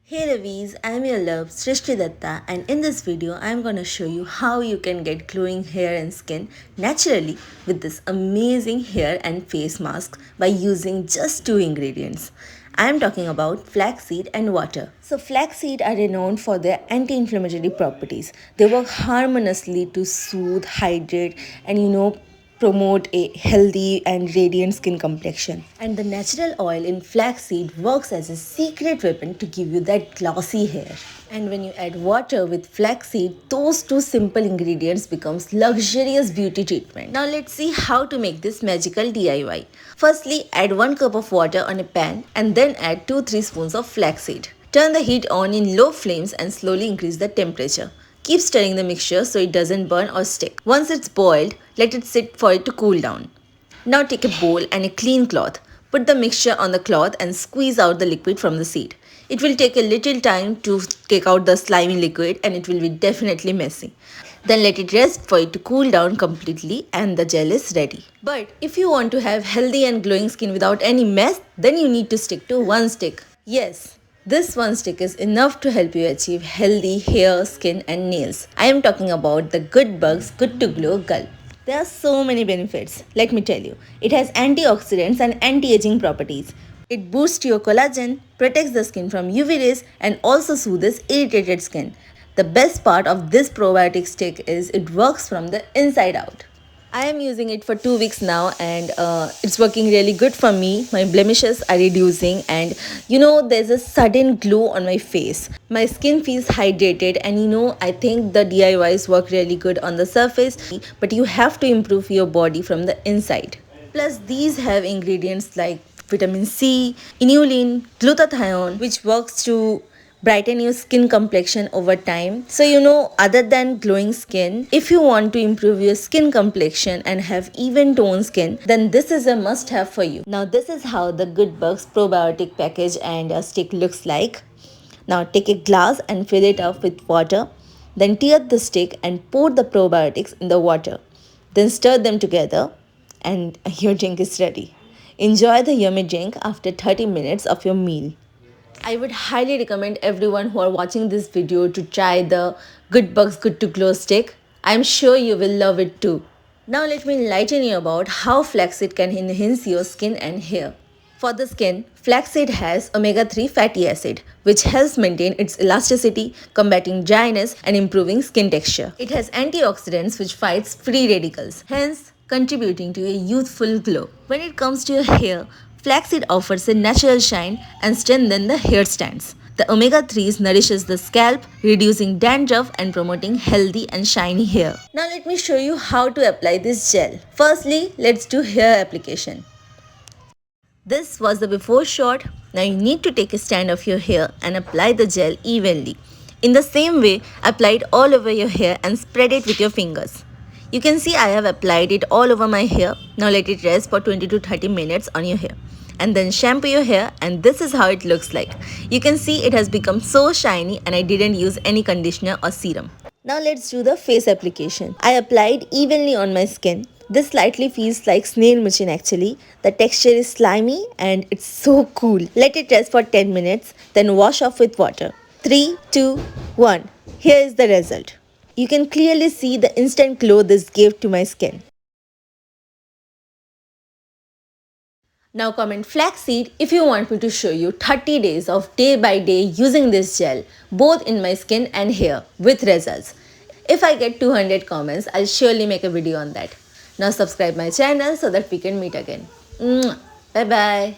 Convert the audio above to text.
Hey Ravis, I'm your love Srishti Datta, and in this video I'm gonna show you how you can get glowing hair and skin naturally with this amazing hair and face mask by using just two ingredients. I'm talking about flaxseed and water. So flaxseed are renowned for their anti-inflammatory properties. They work harmoniously to soothe, hydrate, and promote a healthy and radiant skin complexion. And the natural oil in flaxseed works as a secret weapon to give you that glossy hair. And when you add water with flaxseed, those two simple ingredients becomes luxurious beauty treatment. Now let's see how to make this magical DIY. Firstly, add 1 cup of water on a pan and then add 2-3 spoons of flaxseed. Turn the heat on in low flames and slowly increase the temperature. Keep stirring the mixture so it doesn't burn or stick. Once it's boiled, let it sit for it to cool down. Now take a bowl and a clean cloth. Put the mixture on the cloth and squeeze out the liquid from the seed. It will take a little time to take out the slimy liquid and it will be definitely messy. Then let it rest for it to cool down completely and the gel is ready. But if you want to have healthy and glowing skin without any mess, then you need to stick to one stick. Yes, this one stick is enough to help you achieve healthy hair, skin and nails. I am talking about the Good Bugs Good to Glow Gulp. There are so many benefits, let me tell you. It has antioxidants and anti-aging properties. It boosts your collagen, protects the skin from UV rays and also soothes irritated skin. The best part of this probiotic stick is it works from the inside out. I am using it for 2 weeks now and it's working really good for me. My blemishes are reducing and there's a sudden glow on my face. My skin feels hydrated and I think the DIYs work really good on the surface, but you have to improve your body from the inside. Plus these have ingredients like vitamin C, inulin, glutathione, which works to brighten your skin complexion over time. So other than glowing skin, if you want to improve your skin complexion and have even toned skin, then this is a must have for you. Now this is how the Good Bugs probiotic package and a stick looks like. Now take a glass and fill it up with water. Then tear the stick and pour the probiotics in the water. Then stir them together and your drink is ready. Enjoy the yummy drink after 30 minutes of your meal. I would highly recommend everyone who are watching this video to try the Good Bugs Good to Glow stick. I am sure you will love it too. Now let me enlighten you about how flaxseed can enhance your skin and hair. For the skin, flaxseed has omega-3 fatty acid, which helps maintain its elasticity, combating dryness and improving skin texture. It has antioxidants which fights free radicals, hence contributing to a youthful glow. When it comes to your hair, flaxseed offers a natural shine and strengthens the hair strands. The omega-3s nourishes the scalp, reducing dandruff and promoting healthy and shiny hair. Now let me show you how to apply this gel. Firstly, let's do hair application. This was the before shot. Now you need to take a stand of your hair and apply the gel evenly. In the same way, apply it all over your hair and spread it with your fingers. You can see I have applied it all over my hair. Now let it rest for 20 to 30 minutes on your hair. And then shampoo your hair and this is how it looks like. You can see it has become so shiny and I didn't use any conditioner or serum. Now let's do the face application. I applied evenly on my skin. This slightly feels like snail machine actually. The texture is slimy and it's so cool. Let it rest for 10 minutes, then wash off with water. 3, 2, 1. Here is the result. You can clearly see the instant glow this gave to my skin. Now comment flaxseed if you want me to show you 30 days of day by day using this gel, both in my skin and hair with results. If I get 200 comments, I'll surely make a video on that. Now subscribe my channel so that we can meet again. Bye bye.